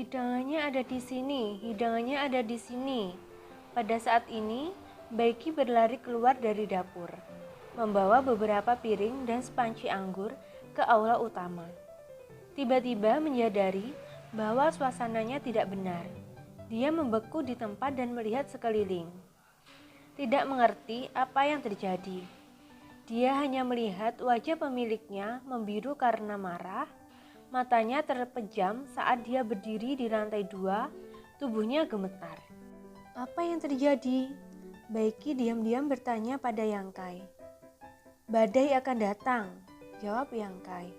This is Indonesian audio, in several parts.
Hidangannya ada di sini, hidangannya ada di sini. Pada saat ini, Baiki berlari keluar dari dapur, membawa beberapa piring dan sepanci anggur ke aula utama. Tiba-tiba menyadari bahwa suasananya tidak benar. Dia membeku di tempat dan melihat sekeliling. Tidak mengerti apa yang terjadi. Dia hanya melihat wajah pemiliknya membiru karena marah. Matanya terpejam saat dia berdiri di lantai 2, tubuhnya gemetar. Apa yang terjadi? Baiki diam-diam bertanya pada Yangkai. Badai akan datang, jawab Yangkai,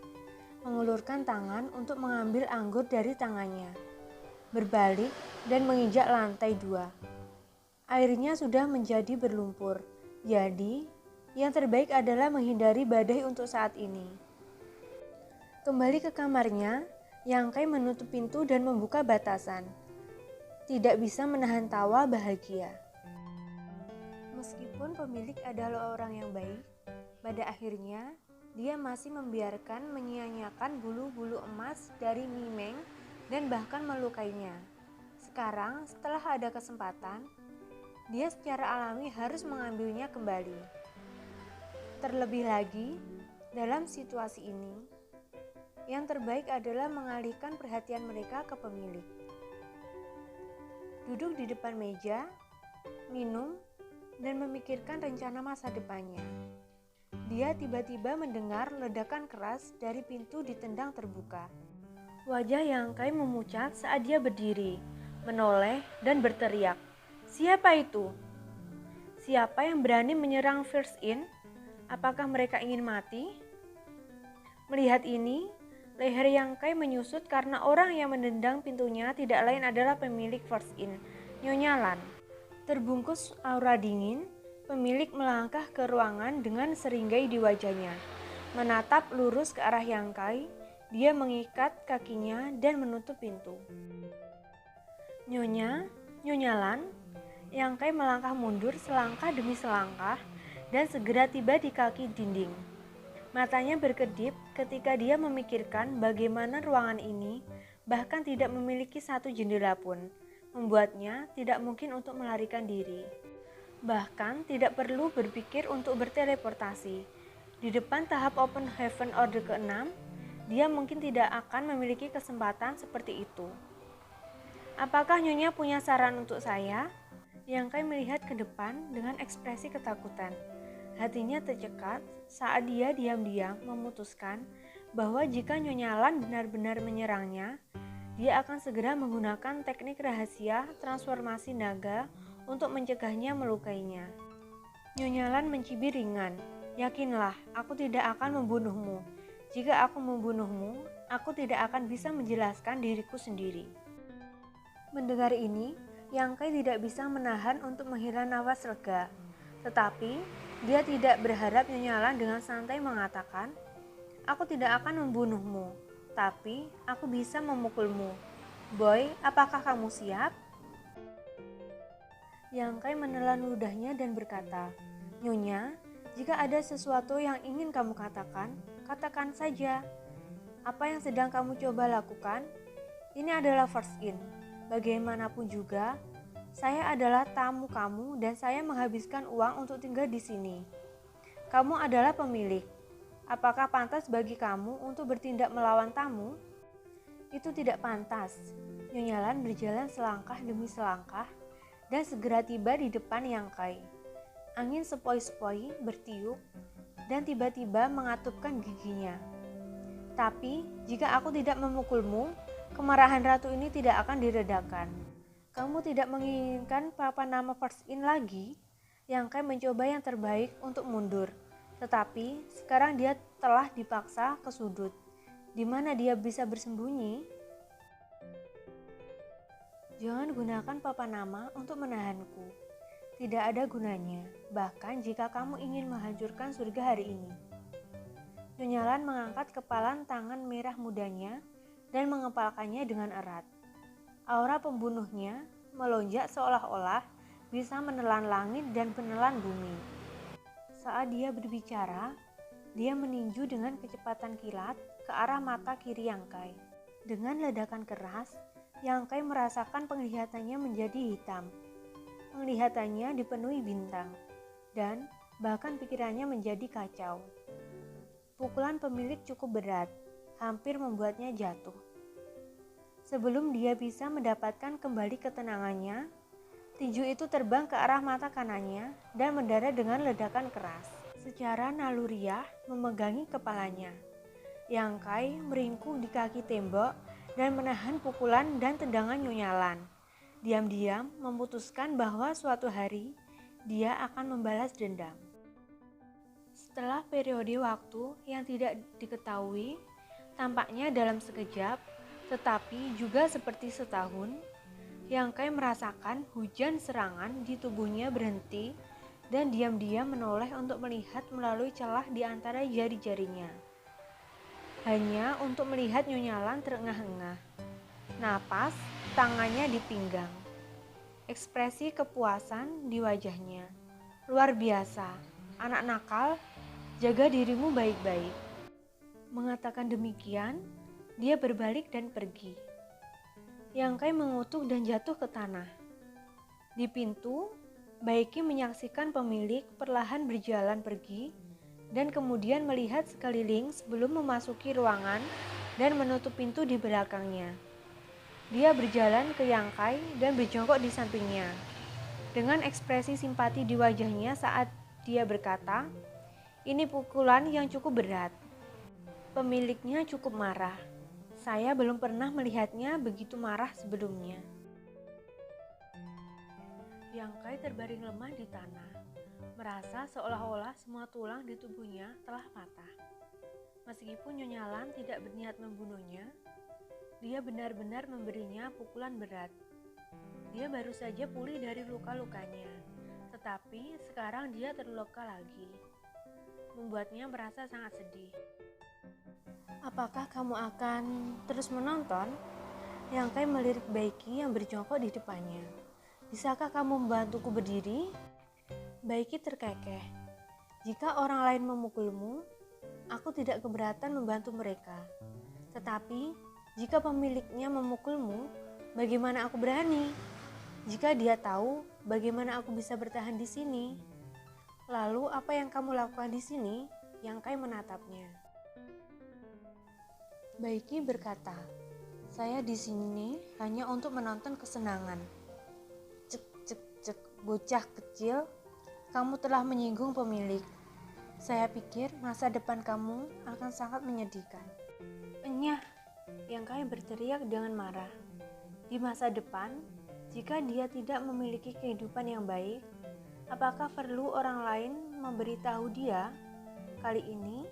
mengulurkan tangan untuk mengambil anggur dari tangannya, berbalik dan menginjak lantai 2. Airnya sudah menjadi berlumpur, jadi yang terbaik adalah menghindari badai untuk saat ini. Kembali ke kamarnya, Yangkai menutup pintu dan membuka batasan. Tidak bisa menahan tawa bahagia. Meskipun pemilik adalah orang yang baik, pada akhirnya dia masih membiarkan menyia-nyiakan bulu-bulu emas dari Mimeng dan bahkan melukainya. Sekarang, setelah ada kesempatan, dia secara alami harus mengambilnya kembali. Terlebih lagi, dalam situasi ini, yang terbaik adalah mengalihkan perhatian mereka ke pemilik. Duduk di depan meja, minum, dan memikirkan rencana masa depannya. Dia tiba-tiba mendengar ledakan keras dari pintu ditendang terbuka. Wajah Yangkai memucat saat dia berdiri, menoleh dan berteriak. Siapa itu? Siapa yang berani menyerang First Inn? Apakah mereka ingin mati? Melihat ini, leher Yangkai menyusut karena orang yang menendang pintunya tidak lain adalah pemilik First Inn, Nyonya Lan. Terbungkus aura dingin, pemilik melangkah ke ruangan dengan seringai di wajahnya. Menatap lurus ke arah Yangkai, dia mengikat kakinya dan menutup pintu. Nyonya Lan, Yangkai melangkah mundur selangkah demi selangkah dan segera tiba di kaki dinding. Matanya berkedip ketika dia memikirkan bagaimana ruangan ini bahkan tidak memiliki satu jendela pun, membuatnya tidak mungkin untuk melarikan diri. Bahkan tidak perlu berpikir untuk berteleportasi. Di depan tahap Open Heaven Order ke-6, dia mungkin tidak akan memiliki kesempatan seperti itu. Apakah Nyonya punya saran untuk saya? Yangkai melihat ke depan dengan ekspresi ketakutan. Hatinya tercekat saat dia diam-diam memutuskan bahwa jika Nyonya Lan benar-benar menyerangnya, dia akan segera menggunakan teknik rahasia transformasi naga untuk mencegahnya melukainya. Nyonya Lan mencibir ringan, yakinlah aku tidak akan membunuhmu. Jika aku membunuhmu, aku tidak akan bisa menjelaskan diriku sendiri. Mendengar ini, Yangkai tidak bisa menahan untuk menghela nafas lega. Tetapi, dia tidak berharap Nyonya Lan dengan santai mengatakan, aku tidak akan membunuhmu, tapi aku bisa memukulmu. Boy, apakah kamu siap? Yangkai menelan ludahnya dan berkata, Nyonya, jika ada sesuatu yang ingin kamu katakan, katakan saja. Apa yang sedang kamu coba lakukan? Ini adalah First Inn. Bagaimanapun juga, saya adalah tamu kamu dan saya menghabiskan uang untuk tinggal di sini. Kamu adalah pemilik. Apakah pantas bagi kamu untuk bertindak melawan tamu? Itu tidak pantas. Nyonya Lan berjalan selangkah demi selangkah dan segera tiba di depan Yangkai. Angin sepoi-sepoi bertiup dan tiba-tiba mengatupkan giginya. Tapi, jika aku tidak memukulmu, kemarahan ratu ini tidak akan diredakan. Kamu tidak menginginkan papa nama First Inn lagi? Yangkai mencoba yang terbaik untuk mundur, tetapi sekarang dia telah dipaksa ke sudut, di mana dia bisa bersembunyi. Jangan gunakan papa nama untuk menahanku. Tidak ada gunanya, bahkan jika kamu ingin menghancurkan surga hari ini. Nyonya Lan mengangkat kepalan tangan merah mudanya dan mengepalkannya dengan erat. Aura pembunuhnya melonjak seolah-olah bisa menelan langit dan menelan bumi. Saat dia berbicara, dia meninju dengan kecepatan kilat ke arah mata kiri Yangkai. Dengan ledakan keras, Yang Kai merasakan penglihatannya menjadi hitam. Penglihatannya dipenuhi bintang, dan bahkan pikirannya menjadi kacau. Pukulan pemilik cukup berat, hampir membuatnya jatuh. Sebelum dia bisa mendapatkan kembali ketenangannya, tinju itu terbang ke arah mata kanannya dan mendarat dengan ledakan keras. Secara naluriah memegangi kepalanya. Yang Kai meringkuk di kaki tembok dan menahan pukulan dan tendangan Nyonya. Diam-diam memutuskan bahwa suatu hari dia akan membalas dendam. Setelah periode waktu yang tidak diketahui, tampaknya dalam sekejap, tetapi juga seperti setahun, Yang Kai merasakan hujan serangan di tubuhnya berhenti dan diam-diam menoleh untuk melihat melalui celah di antara jari-jarinya. Hanya untuk melihat Nyonya terengah-engah. Napas, tangannya di pinggang. Ekspresi kepuasan di wajahnya. Luar biasa, anak nakal, jaga dirimu baik-baik. Mengatakan demikian, dia berbalik dan pergi. Yang Kai mengutuk dan jatuh ke tanah. Di pintu, Baiki menyaksikan pemilik perlahan berjalan pergi dan kemudian melihat sekeliling sebelum memasuki ruangan dan menutup pintu di belakangnya. Dia berjalan ke Yang Kai dan berjongkok di sampingnya. Dengan ekspresi simpati di wajahnya saat dia berkata, "Ini pukulan yang cukup berat." Pemiliknya cukup marah. Saya belum pernah melihatnya begitu marah sebelumnya. Yang Kai terbaring lemah di tanah, merasa seolah-olah semua tulang di tubuhnya telah patah. Meskipun Nyonya tidak berniat membunuhnya, dia benar-benar memberinya pukulan berat. Dia baru saja pulih dari luka-lukanya, tetapi sekarang dia terluka lagi. Membuatnya merasa sangat sedih. "Apakah kamu akan terus menonton?" Yang Kai melirik Baiki yang berjongkok di depannya. "Bisakah kamu membantuku berdiri?" Baiki terkekeh. "Jika orang lain memukulmu, aku tidak keberatan membantu mereka. Tetapi jika pemiliknya memukulmu, bagaimana aku berani? Jika dia tahu, bagaimana aku bisa bertahan di sini?" "Lalu apa yang kamu lakukan di sini?" Yang Kai menatapnya. Baiki berkata, "Saya di sini hanya untuk menonton kesenangan." "Cek, cek, cek, bocah kecil, kamu telah menyinggung pemilik. Saya pikir masa depan kamu akan sangat menyedihkan." "Enyah," Yang Kai berteriak dengan marah. Di masa depan, jika dia tidak memiliki kehidupan yang baik, apakah perlu orang lain memberitahu dia? Kali ini,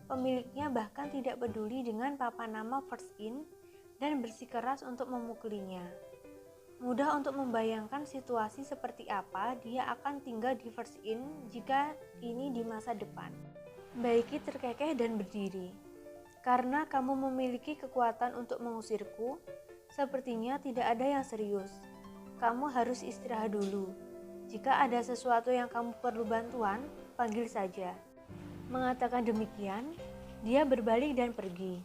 pemiliknya bahkan tidak peduli dengan papan nama First In dan bersikeras untuk memukulinya. Mudah untuk membayangkan situasi seperti apa dia akan tinggal di First In jika ini di masa depan. Baiki terkekeh dan berdiri. "Karena kamu memiliki kekuatan untuk mengusirku, sepertinya tidak ada yang serius. Kamu harus istirahat dulu. Jika ada sesuatu yang kamu perlu bantuan, panggil saja." Mengatakan demikian, dia berbalik dan pergi.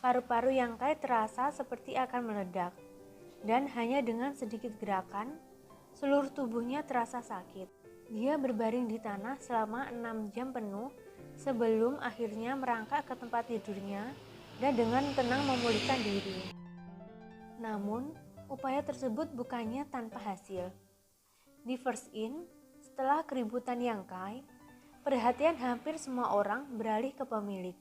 Paru-paru Yang Kai terasa seperti akan meledak, dan hanya dengan sedikit gerakan, seluruh tubuhnya terasa sakit. Dia berbaring di tanah selama 6 jam penuh sebelum akhirnya merangkak ke tempat tidurnya dan dengan tenang memulihkan diri. Namun, upaya tersebut bukannya tanpa hasil. Di First In, setelah keributan Yang Kai, perhatian hampir semua orang beralih ke pemilik.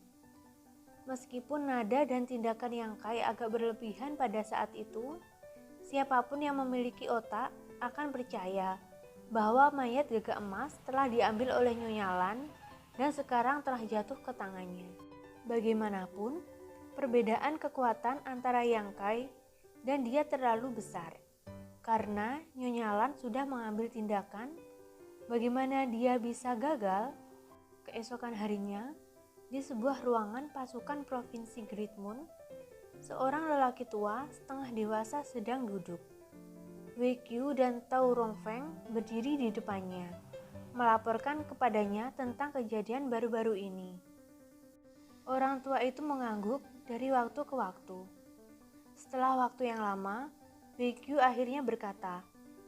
Meskipun nada dan tindakan Yang Kai agak berlebihan pada saat itu, siapapun yang memiliki otak akan percaya bahwa mayat gagak emas telah diambil oleh Nyonya dan sekarang telah jatuh ke tangannya. Bagaimanapun, perbedaan kekuatan antara Yang Kai dan dia terlalu besar. Karena Nyonya sudah mengambil tindakan, bagaimana dia bisa gagal? Keesokan harinya, di sebuah ruangan pasukan provinsi Great Moon, seorang lelaki tua setengah dewasa sedang duduk. Wei Qiu dan Tao Rongfeng berdiri di depannya, melaporkan kepadanya tentang kejadian baru-baru ini. Orang tua itu mengangguk dari waktu ke waktu. Setelah waktu yang lama, BQ akhirnya berkata,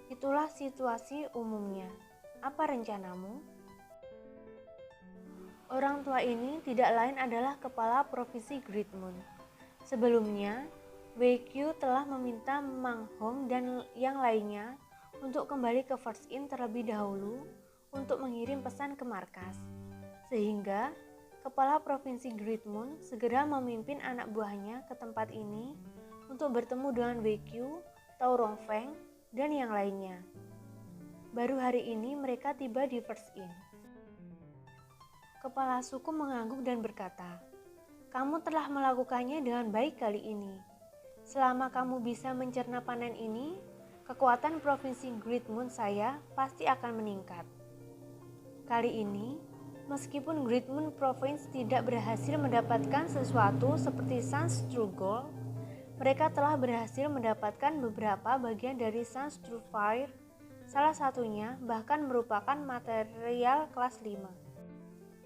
"Itulah situasi umumnya. Apa rencanamu?" Orang tua ini tidak lain adalah kepala provinsi Great Moon. Sebelumnya, BQ telah meminta Mang Hong dan yang lainnya untuk kembali ke First Inn terlebih dahulu untuk mengirim pesan ke markas. Sehingga, kepala provinsi Great Moon segera memimpin anak buahnya ke tempat ini untuk bertemu dengan BQ, Tao Rongfeng, dan yang lainnya. Baru hari ini mereka tiba di First Inn. Kepala suku mengangguk dan berkata, "Kamu telah melakukannya dengan baik kali ini. Selama kamu bisa mencerna panen ini, kekuatan provinsi Great Moon saya pasti akan meningkat." Kali ini, meskipun Great Moon Province tidak berhasil mendapatkan sesuatu seperti Sun's True Gold, mereka telah berhasil mendapatkan beberapa bagian dari Sun's True Fire, salah satunya bahkan merupakan material kelas 5.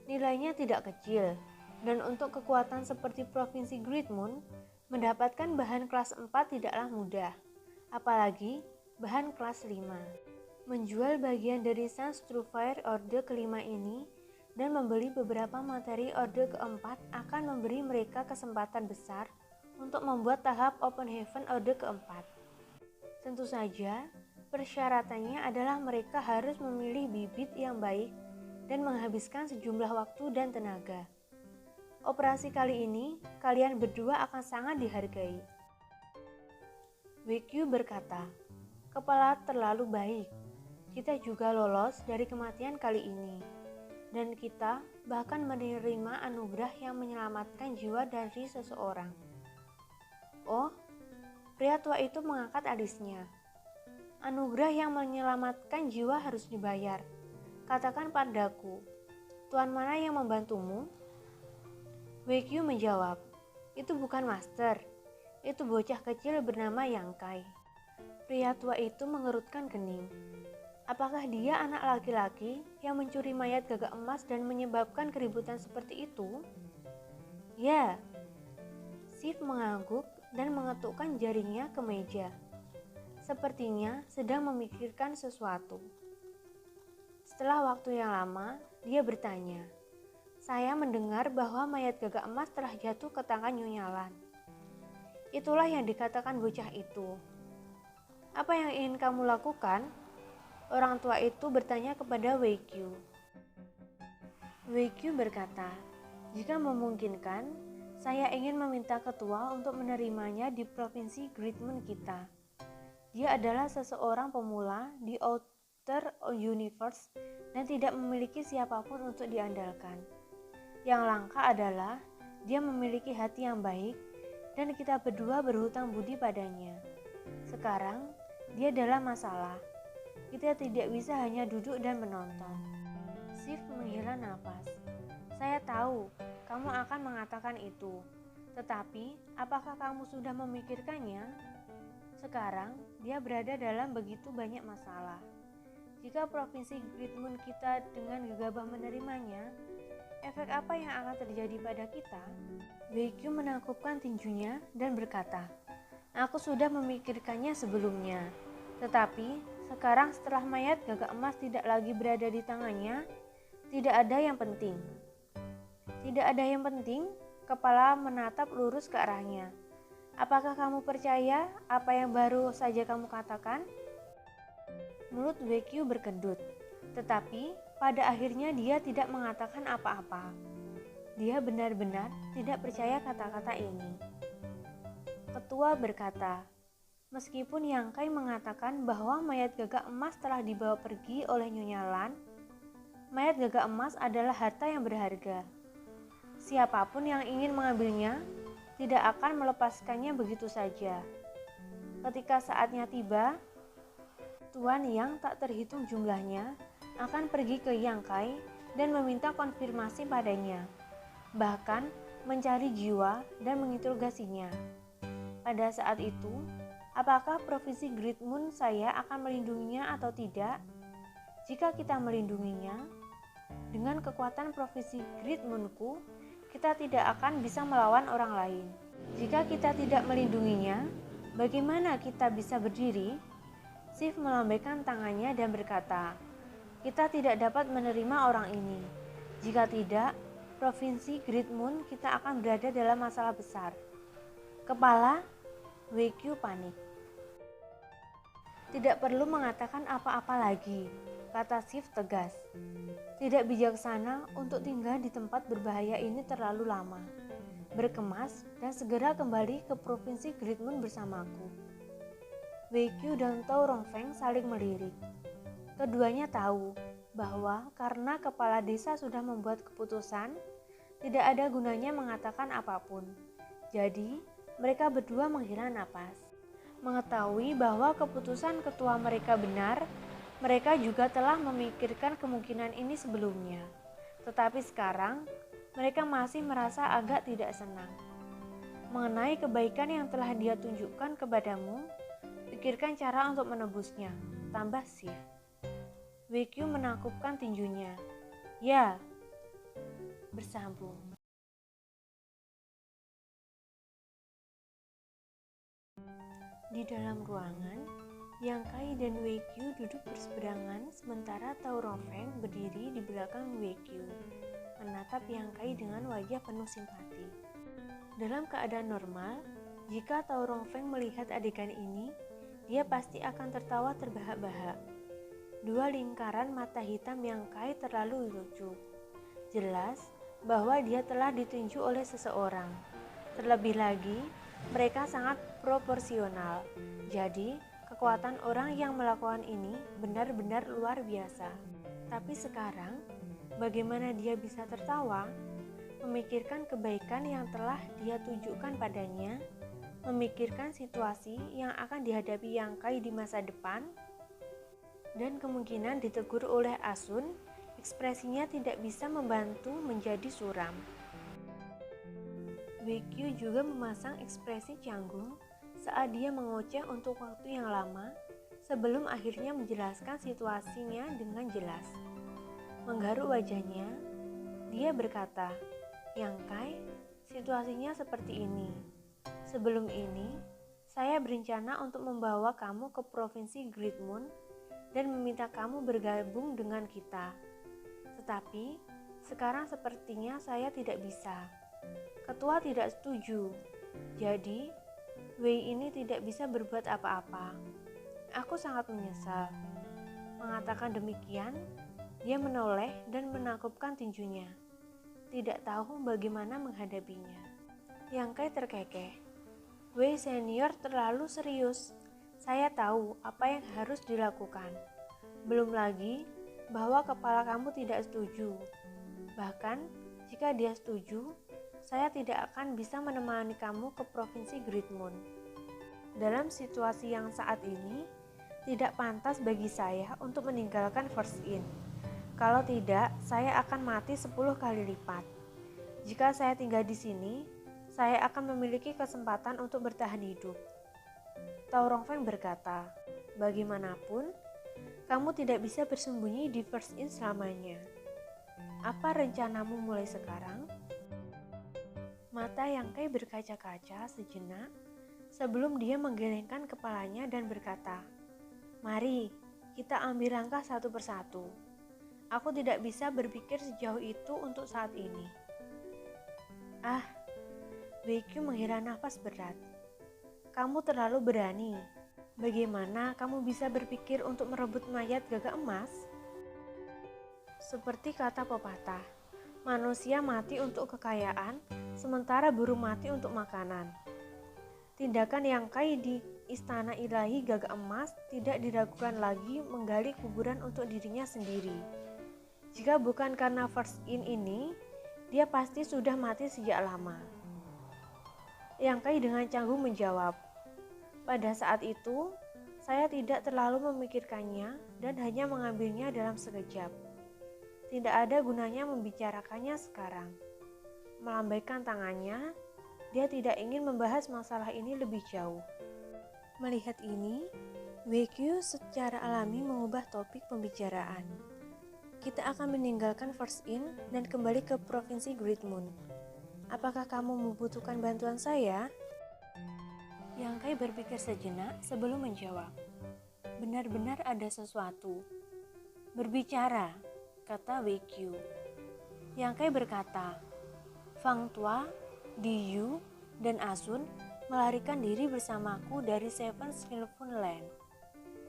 Nilainya tidak kecil, dan untuk kekuatan seperti Provinsi Great Moon, mendapatkan bahan kelas 4 tidaklah mudah, apalagi bahan kelas 5. Menjual bagian dari Sun's True Fire Orde kelima ini dan membeli beberapa materi Orde keempat akan memberi mereka kesempatan besar untuk membuat tahap Open Heaven Orde keempat. Tentu saja, persyaratannya adalah mereka harus memilih bibit yang baik dan menghabiskan sejumlah waktu dan tenaga. Operasi kali ini, kalian berdua akan sangat dihargai. WQ berkata, "Kepala terlalu baik. Kita juga lolos dari kematian kali ini. Dan kita bahkan menerima anugerah yang menyelamatkan jiwa dari seseorang." Oh, pria tua itu mengangkat alisnya. "Anugerah yang menyelamatkan jiwa harus dibayar. Katakan padaku, tuan mana yang membantumu?" WQ menjawab, "Itu bukan master, itu bocah kecil bernama Yang Kai." Pria tua itu mengerutkan kening. Apakah dia anak laki-laki yang mencuri mayat gagak emas dan menyebabkan keributan seperti itu? Ya. Sif mengangguk dan mengetukkan jarinya ke meja. Sepertinya sedang memikirkan sesuatu. Setelah waktu yang lama, dia bertanya, "Saya mendengar bahwa mayat gagak emas telah jatuh ke tangan Nyonya Lan." "Itulah yang dikatakan bocah itu." "Apa yang ingin kamu lakukan?" orang tua itu bertanya kepada WQ. WQ berkata, "Jika memungkinkan, saya ingin meminta ketua untuk menerimanya di provinsi Great Moon kita. Dia adalah seseorang pemula di Outer Universe dan tidak memiliki siapapun untuk diandalkan. Yang langka adalah dia memiliki hati yang baik dan kita berdua berhutang budi padanya. Sekarang dia dalam masalah. Kita tidak bisa hanya duduk dan menonton." Sif menghela nafas. "Saya tahu kamu akan mengatakan itu, tetapi apakah kamu sudah memikirkannya? Sekarang dia berada dalam begitu banyak masalah. Jika provinsi Great Moon kita dengan gegabah menerimanya, efek apa yang akan terjadi pada kita?" WQ menangkupkan tinjunya dan berkata, "Aku sudah memikirkannya sebelumnya. Tetapi sekarang setelah mayat gagak emas tidak lagi berada di tangannya, tidak ada yang penting." "Tidak ada yang penting?" Kepala menatap lurus ke arahnya. "Apakah kamu percaya apa yang baru saja kamu katakan?" Mulut WQ berkedut, tetapi pada akhirnya dia tidak mengatakan apa-apa. Dia benar-benar tidak percaya kata-kata ini. Ketua berkata, "Meskipun Yang Kai mengatakan bahwa mayat gagak emas telah dibawa pergi oleh Nyonya Lan, mayat gagak emas adalah harta yang berharga. Siapapun yang ingin mengambilnya tidak akan melepaskannya begitu saja. Ketika saatnya tiba, tuan yang tak terhitung jumlahnya akan pergi ke Yang Kai dan meminta konfirmasi padanya, bahkan mencari jiwa dan menginterogasinya. Pada saat itu, apakah provinsi Great Moon saya akan melindunginya atau tidak? Jika kita melindunginya, dengan kekuatan provinsi Great Moonku, kita tidak akan bisa melawan orang lain. Jika kita tidak melindunginya, bagaimana kita bisa berdiri? Sif melambaikan tangannya dan berkata, kita tidak dapat menerima orang ini. Jika tidak, provinsi Great Moon kita akan berada dalam masalah besar. Kepala WQ panik. Tidak perlu mengatakan apa-apa lagi, kata Sif tegas. Tidak bijaksana untuk tinggal di tempat berbahaya ini terlalu lama. Berkemas dan segera kembali ke provinsi Great Moon bersamaku. WQ dan Tao Rongfeng saling melirik. Keduanya tahu bahwa karena kepala desa sudah membuat keputusan, tidak ada gunanya mengatakan apapun. Jadi, mereka berdua menghela napas. Mengetahui bahwa keputusan ketua mereka benar, mereka juga telah memikirkan kemungkinan ini sebelumnya. Tetapi sekarang, mereka masih merasa agak tidak senang. Mengenai kebaikan yang telah dia tunjukkan kepadamu, pikirkan cara untuk menebusnya, tambah Sif. WQ menangkupkan tinjunya. Ya, bersambung. Di dalam ruangan, Yang Kai dan WQ duduk berseberangan sementara Tao Rongfeng berdiri di belakang WQ, menatap Yang Kai dengan wajah penuh simpati. Dalam keadaan normal, jika Tao Rongfeng melihat adegan ini, dia pasti akan tertawa terbahak-bahak. Dua lingkaran mata hitam Yang Kai terlalu lucu. Jelas bahwa dia telah ditinju oleh seseorang. Terlebih lagi, mereka sangat proporsional. Jadi, kekuatan orang yang melakukan ini benar-benar luar biasa. Tapi sekarang, bagaimana dia bisa tertawa? Memikirkan kebaikan yang telah dia tunjukkan padanya, memikirkan situasi yang akan dihadapi Yang Kai di masa depan, dan kemungkinan ditegur oleh Asun, ekspresinya tidak bisa membantu menjadi suram. WQ juga memasang ekspresi canggung saat dia mengoceh untuk waktu yang lama sebelum akhirnya menjelaskan situasinya dengan jelas. Menggaruk wajahnya, dia berkata, Yang Kai, situasinya seperti ini. Sebelum ini, saya berencana untuk membawa kamu ke provinsi Great Moon dan meminta kamu bergabung dengan kita. Tetapi, sekarang sepertinya saya tidak bisa. Ketua tidak setuju. Jadi, Wei ini tidak bisa berbuat apa-apa. Aku sangat menyesal. Mengatakan demikian, dia menoleh dan menangkupkan tinjunya. Tidak tahu bagaimana menghadapinya. Yang Kai terkekeh. Wei senior terlalu serius. Saya tahu apa yang harus dilakukan. Belum lagi bahwa kepala kamu tidak setuju. Bahkan, jika dia setuju, saya tidak akan bisa menemani kamu ke provinsi Great Moon. Dalam situasi yang saat ini, tidak pantas bagi saya untuk meninggalkan First In. Kalau tidak, saya akan mati 10 kali lipat. Jika saya tinggal di sini, saya akan memiliki kesempatan untuk bertahan hidup. Tao Rongfeng berkata, bagaimanapun, kamu tidak bisa bersembunyi di First In selamanya. Apa rencanamu mulai sekarang? Mata Yang Kai berkaca-kaca sejenak sebelum dia menggelengkan kepalanya dan berkata, mari kita ambil langkah satu persatu. Aku tidak bisa berpikir sejauh itu untuk saat ini. WQ menghela nafas berat. Kamu terlalu berani. Bagaimana kamu bisa berpikir untuk merebut mayat gagak emas? Seperti kata pepatah, manusia mati untuk kekayaan, sementara burung mati untuk makanan. Tindakan Yang Kai di Istana Ilahi Gagak Emas tidak diragukan lagi menggali kuburan untuk dirinya sendiri. Jika bukan karena First In ini, dia pasti sudah mati sejak lama. Yang Kai dengan canggung menjawab, pada saat itu, saya tidak terlalu memikirkannya dan hanya mengambilnya dalam sekejap. Tidak ada gunanya membicarakannya sekarang. Melambaikan tangannya, dia tidak ingin membahas masalah ini lebih jauh. Melihat ini, WQ secara alami mengubah topik pembicaraan. Kita akan meninggalkan First In dan kembali ke provinsi Great Moon. Apakah kamu membutuhkan bantuan saya? Yang Kai berpikir sejenak sebelum menjawab. Benar-benar ada sesuatu. Berbicara, kata Wei-Kyu. Yang Kai berkata, Fang Tua, Diyu, dan Asun melarikan diri bersamaku dari Seven Skillful Land.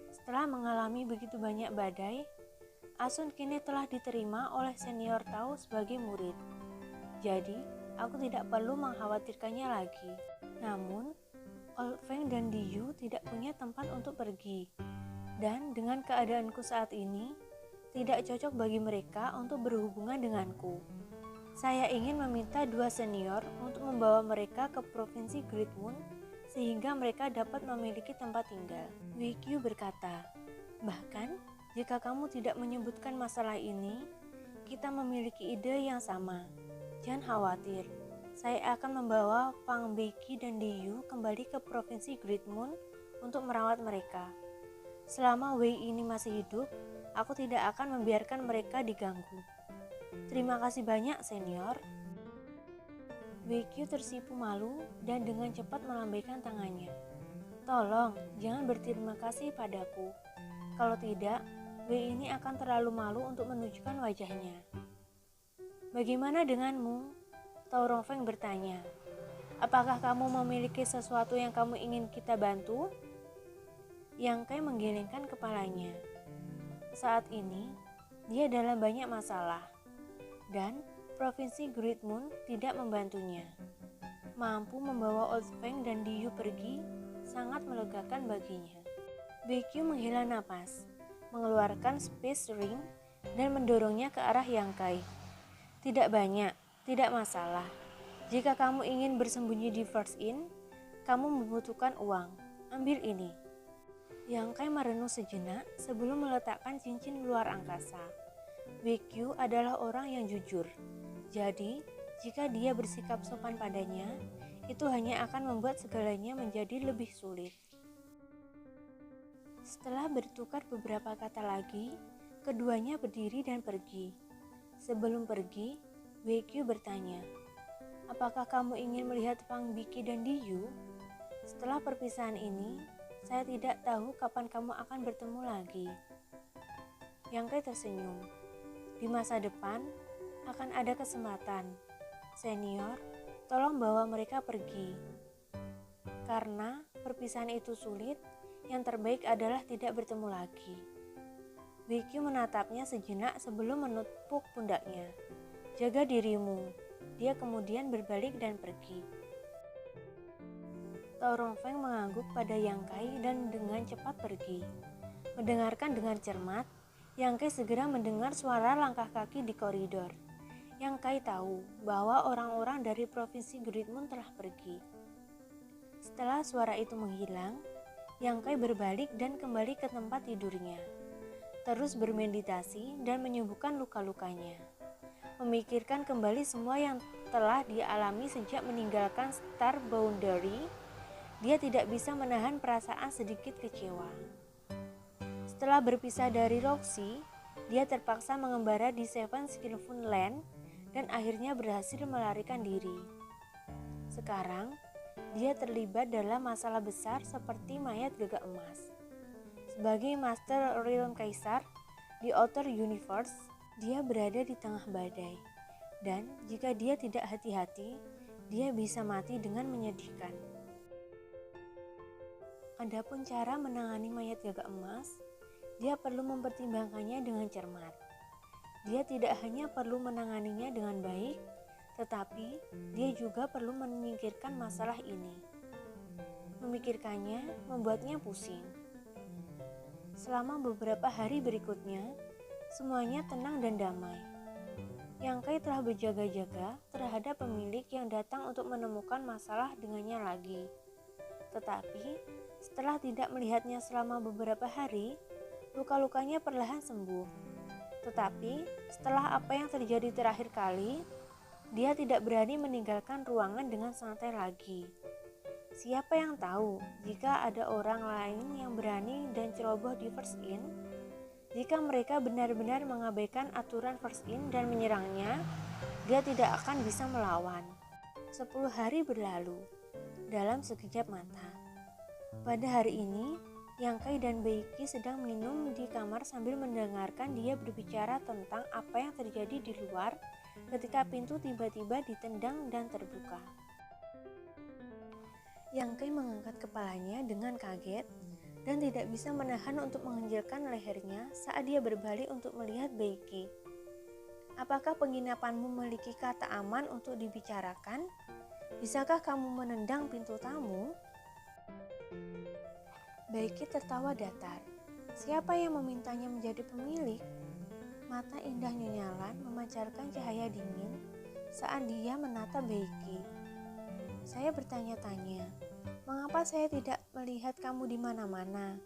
Setelah mengalami begitu banyak badai, Asun kini telah diterima oleh senior Tao sebagai murid. Jadi, aku tidak perlu mengkhawatirkannya lagi. Namun, Old Feng dan Diyu tidak punya tempat untuk pergi. Dan dengan keadaanku saat ini, tidak cocok bagi mereka untuk berhubungan denganku. Saya ingin meminta dua senior untuk membawa mereka ke Provinsi Great Moon sehingga mereka dapat memiliki tempat tinggal. Wei-Kyu berkata, bahkan jika kamu tidak menyebutkan masalah ini, kita memiliki ide yang sama. Jangan khawatir, saya akan membawa Fang Beiki dan Diyu kembali ke Provinsi Great Moon untuk merawat mereka. Selama Wei ini masih hidup, aku tidak akan membiarkan mereka diganggu. Terima kasih banyak, senior. Wei-Kyu tersipu malu dan dengan cepat melambaikan tangannya. Tolong, jangan berterima kasih padaku. Kalau tidak, Wei ini akan terlalu malu untuk menunjukkan wajahnya. Bagaimana denganmu? Tao Rongfeng bertanya. Apakah kamu memiliki sesuatu yang kamu ingin kita bantu? Yang Kai menggelengkan kepalanya. Saat ini, dia dalam banyak masalah. Dan Provinsi Great Moon tidak membantunya. Mampu membawa Old Feng dan Diyu pergi sangat melegakan baginya. Beikyu menghela napas, mengeluarkan Space Ring dan mendorongnya ke arah Yang Kai. Tidak banyak, tidak masalah. Jika kamu ingin bersembunyi di First Inn, kamu membutuhkan uang. Ambil ini. Yang Kai merenung sejenak sebelum meletakkan cincin luar angkasa. Beikyu adalah orang yang jujur. Jadi, jika dia bersikap sopan padanya, itu hanya akan membuat segalanya menjadi lebih sulit. Setelah bertukar beberapa kata lagi, keduanya berdiri dan pergi. Sebelum pergi, Beikyu bertanya, apakah kamu ingin melihat Fang Biki dan Diyu? Setelah perpisahan ini, saya tidak tahu kapan kamu akan bertemu lagi. Yang Kai tersenyum. Di masa depan, akan ada kesempatan. Senior, tolong bawa mereka pergi. Karena perpisahan itu sulit, yang terbaik adalah tidak bertemu lagi. Beikyu menatapnya sejenak sebelum menepuk pundaknya. Jaga dirimu. Dia kemudian berbalik dan pergi. Tao Rongfeng mengangguk pada Yang Kai dan dengan cepat pergi. Mendengarkan dengan cermat, Yang Kai segera mendengar suara langkah kaki di koridor. Yang Kai tahu bahwa orang-orang dari Provinsi Great Moon telah pergi. Setelah suara itu menghilang, Yang Kai berbalik dan kembali ke tempat tidurnya. Terus bermeditasi dan menyembuhkan luka-lukanya. Memikirkan kembali semua yang telah dia alami sejak meninggalkan Star Boundary, dia tidak bisa menahan perasaan sedikit kecewa. Setelah berpisah dari Roxy, dia terpaksa mengembara di Seven Skillful Land dan akhirnya berhasil melarikan diri. Sekarang, dia terlibat dalam masalah besar seperti mayat gagak emas. Sebagai Master Realm Kaisar di Outer Universe, dia berada di tengah badai. Dan jika dia tidak hati-hati, dia bisa mati dengan menyedihkan. Adapun cara menangani mayat gagak emas, dia perlu mempertimbangkannya dengan cermat. Dia tidak hanya perlu menanganinya dengan baik, tetapi dia juga perlu menyingkirkan masalah ini. Memikirkannya membuatnya pusing. Selama beberapa hari berikutnya, semuanya tenang dan damai. Yang Kai telah berjaga-jaga terhadap pemilik yang datang untuk menemukan masalah dengannya lagi. Tetapi, setelah tidak melihatnya selama beberapa hari, luka-lukanya perlahan sembuh. Tetapi, setelah apa yang terjadi terakhir kali, dia tidak berani meninggalkan ruangan dengan santai lagi. Siapa yang tahu jika ada orang lain yang berani dan ceroboh di First Inn? Jika mereka benar-benar mengabaikan aturan First Inn dan menyerangnya, dia tidak akan bisa melawan. 10 hari berlalu dalam sekejap mata. Pada hari ini, Yang Kai dan Beiki sedang minum di kamar sambil mendengarkan dia berbicara tentang apa yang terjadi di luar ketika pintu tiba-tiba ditendang dan terbuka. Yang Kai mengangkat kepalanya dengan kaget dan tidak bisa menahan untuk mengenjilkan lehernya saat dia berbalik untuk melihat Beiki. Apakah penginapanmu memiliki kata aman untuk dibicarakan? Bisakah kamu menendang pintu tamu? Beiki tertawa datar. Siapa yang memintanya menjadi pemilik? Mata indah Nyonya Lan memancarkan cahaya dingin saat dia menatap Beiki. Saya bertanya-tanya, mengapa saya tidak melihat kamu di mana-mana?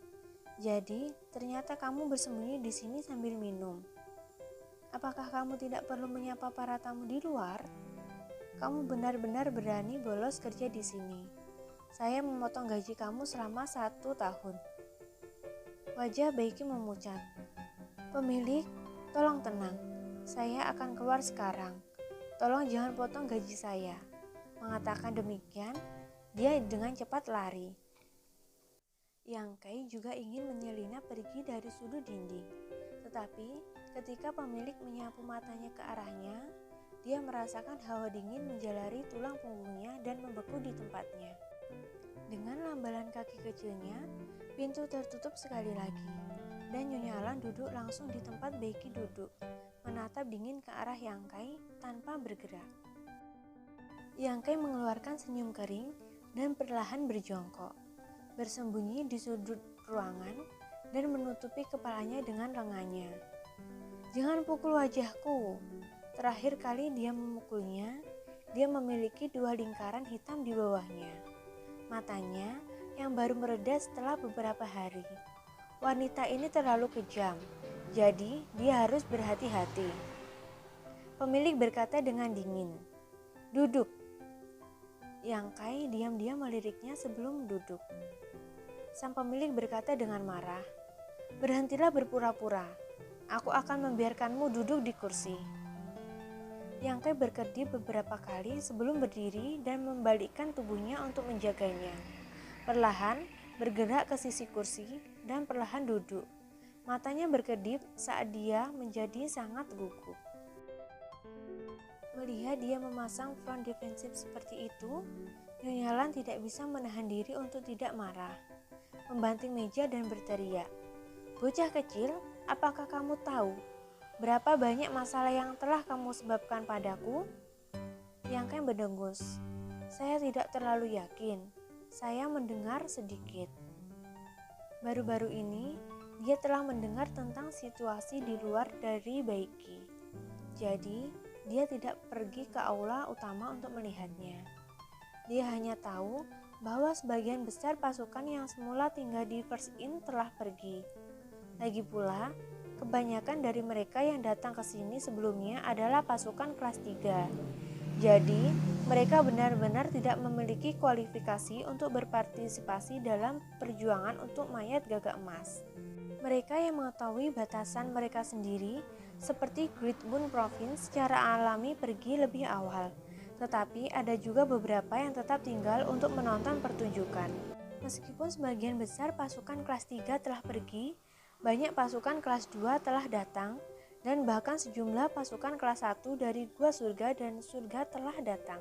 Jadi, ternyata kamu bersembunyi di sini sambil minum. Apakah kamu tidak perlu menyapa para tamu di luar? Kamu benar-benar berani bolos kerja di sini. Saya memotong gaji kamu selama 1 tahun. Wajah Beiki memucat. Pemilik, tolong tenang. Saya akan keluar sekarang. Tolong jangan potong gaji saya. Mengatakan demikian, dia dengan cepat lari. Yang Kai juga ingin menyelinap pergi dari sudut dinding. Tetapi ketika pemilik menyapu matanya ke arahnya, dia merasakan hawa dingin menjalari tulang punggungnya dan membeku di tempatnya. Dengan lambalan kaki kecilnya, pintu tertutup sekali lagi, dan Nyonya Lan duduk langsung di tempat Beiki duduk, menatap dingin ke arah Yang Kai tanpa bergerak. Yang Kai mengeluarkan senyum kering dan perlahan berjongkok, bersembunyi di sudut ruangan dan menutupi kepalanya dengan lengannya. Jangan pukul wajahku. Terakhir kali dia memukulnya, dia memiliki 2 lingkaran hitam di bawahnya. Matanya yang baru mereda setelah beberapa hari. Wanita ini terlalu kejam, jadi dia harus berhati-hati. Pemilik berkata dengan dingin, "Duduk." Yang Kai diam-diam meliriknya sebelum duduk. Sang pemilik berkata dengan marah, "Berhentilah berpura-pura. Aku akan membiarkanmu duduk di kursi." Yang Kai berkedip beberapa kali sebelum berdiri dan membalikkan tubuhnya untuk menjaganya. Perlahan bergerak ke sisi kursi dan perlahan duduk. Matanya berkedip saat dia menjadi sangat gugup. Melihat dia memasang front defensif seperti itu, Nyonya Lan tidak bisa menahan diri untuk tidak marah. Membanting meja dan berteriak, "Bocah kecil, apakah kamu tahu berapa banyak masalah yang telah kamu sebabkan padaku?" Yang Kai berdengus, "Saya tidak terlalu yakin. Saya mendengar sedikit." Baru-baru ini, dia telah mendengar tentang situasi di luar dari Beiki. Jadi, dia tidak pergi ke aula utama untuk melihatnya. Dia hanya tahu bahwa sebagian besar pasukan yang semula tinggal di First Inn telah pergi. Lagi pula, kebanyakan dari mereka yang datang ke sini sebelumnya adalah pasukan kelas 3. Jadi, mereka benar-benar tidak memiliki kualifikasi untuk berpartisipasi dalam perjuangan untuk mayat gagak emas. Mereka yang mengetahui batasan mereka sendiri, seperti Great Moon Province, secara alami pergi lebih awal. Tetapi ada juga beberapa yang tetap tinggal untuk menonton pertunjukan. Meskipun sebagian besar pasukan kelas 3 telah pergi, banyak pasukan kelas 2 telah datang, dan bahkan sejumlah pasukan kelas 1 dari Gua Surga dan Surga telah datang.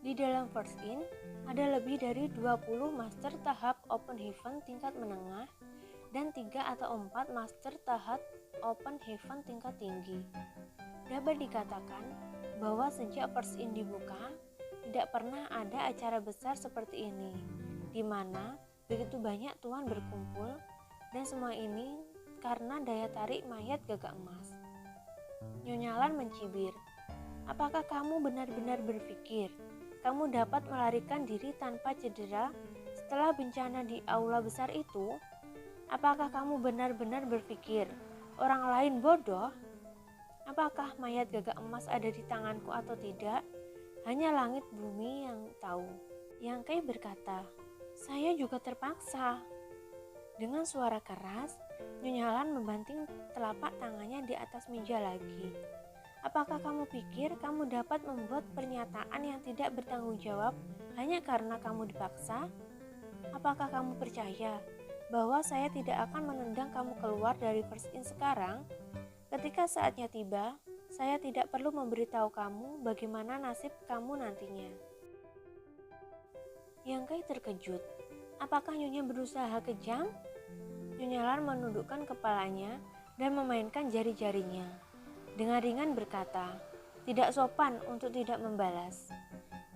Di dalam First Inn, ada lebih dari 20 master tahap Open Heaven tingkat menengah, dan 3 atau 4 master tahap Open Heaven tingkat tinggi. Dapat dikatakan bahwa sejak First Inn dibuka, tidak pernah ada acara besar seperti ini, di mana begitu banyak tuan berkumpul, dan semua ini karena daya tarik mayat gagak emas. Nyonya Lan mencibir, "Apakah kamu benar-benar berpikir kamu dapat melarikan diri tanpa cedera setelah bencana di aula besar itu? Apakah kamu benar-benar berpikir orang lain bodoh? Apakah mayat gagak emas ada di tanganku atau tidak? Hanya langit bumi yang tahu." Yang Kai berkata, "Saya juga terpaksa." Dengan suara keras, Nyonya Lan membanting telapak tangannya di atas meja lagi. Apakah kamu pikir kamu dapat membuat pernyataan yang tidak bertanggung jawab hanya karena kamu dipaksa? Apakah kamu percaya bahwa saya tidak akan menendang kamu keluar dari First In sekarang? Ketika saatnya tiba, saya tidak perlu memberitahu kamu bagaimana nasib kamu nantinya. Yang Kai terkejut. Apakah Nyonya berusaha kejam? Nyonya Lan menundukkan kepalanya dan memainkan jari-jarinya. Dengan ringan berkata, tidak sopan untuk tidak membalas.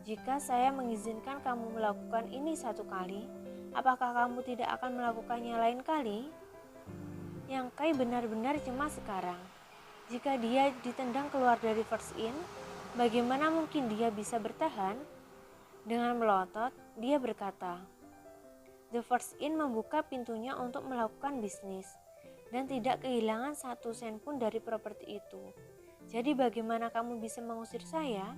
Jika saya mengizinkan kamu melakukan ini satu kali, apakah kamu tidak akan melakukannya lain kali? Yang Kai benar-benar cemas sekarang. Jika dia ditendang keluar dari First In, bagaimana mungkin dia bisa bertahan? Dengan melotot, dia berkata, The First In membuka pintunya untuk melakukan bisnis dan tidak kehilangan 1 sen pun dari properti itu. Jadi bagaimana kamu bisa mengusir saya?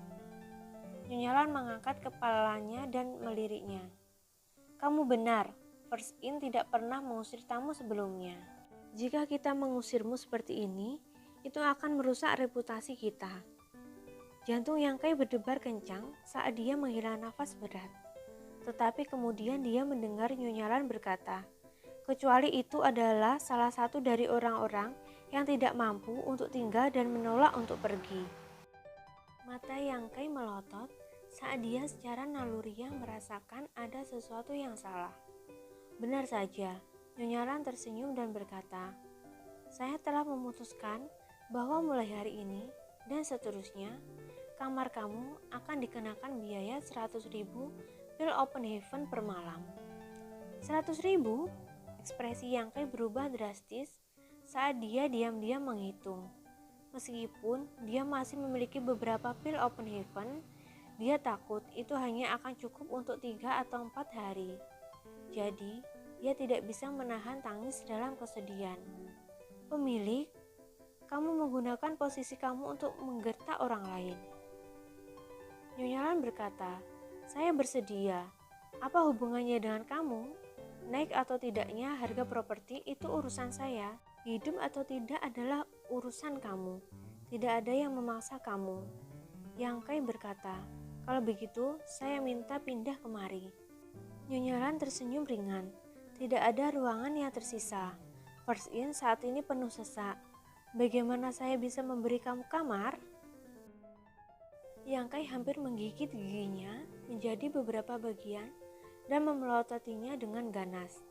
Nyonya Lan mengangkat kepalanya dan meliriknya. Kamu benar, First In tidak pernah mengusir tamu sebelumnya. Jika kita mengusirmu seperti ini, itu akan merusak reputasi kita. Jantung Yang Kai berdebar kencang saat dia menghela nafas berat. Tetapi kemudian dia mendengar Nyonya Lan berkata, kecuali itu adalah salah satu dari orang-orang yang tidak mampu untuk tinggal dan menolak untuk pergi. Mata Yang Kai melotot saat dia secara naluriah merasakan ada sesuatu yang salah. Benar saja, Nyonya Lan tersenyum dan berkata, saya telah memutuskan bahwa mulai hari ini dan seterusnya, kamar kamu akan dikenakan biaya 100.000 pil open heaven per malam. 100.000? Ekspresi Yang Kai berubah drastis saat dia diam-diam menghitung. Meskipun dia masih memiliki beberapa pil open heaven, dia takut itu hanya akan cukup untuk 3 atau 4 hari. Jadi, dia tidak bisa menahan tangis dalam kesedihan. Pemilik, kamu menggunakan posisi kamu untuk menggertak orang lain. Nyonya Lan berkata, saya bersedia. Apa hubungannya dengan kamu? Naik atau tidaknya harga properti itu urusan saya. Hidup atau tidak adalah urusan kamu. Tidak ada yang memaksa kamu. Yang Kai berkata, kalau begitu saya minta pindah kemari. Nyonya Lan tersenyum ringan. Tidak ada ruangan yang tersisa. First In saat ini penuh sesak. Bagaimana saya bisa memberi kamu kamar? Yang Kai hampir menggigit giginya menjadi beberapa bagian dan memelototinya dengan ganas.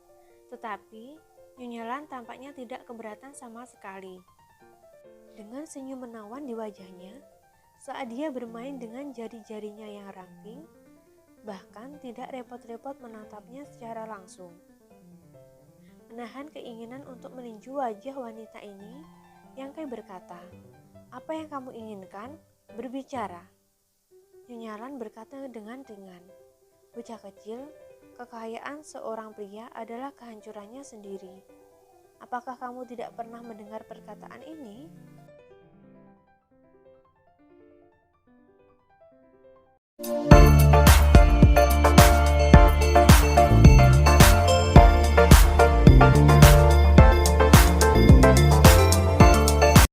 Tetapi Nyonya Lan tampaknya tidak keberatan sama sekali. Dengan senyum menawan di wajahnya saat dia bermain dengan jari-jarinya yang ramping, bahkan tidak repot-repot menatapnya secara langsung. Menahan keinginan untuk meninju wajah wanita ini, Yang Kai berkata, apa yang kamu inginkan? Berbicara. Nyonya Lan berkata dengan ringan, bocah kecil, kekayaan seorang pria adalah kehancurannya sendiri. Apakah kamu tidak pernah mendengar perkataan ini?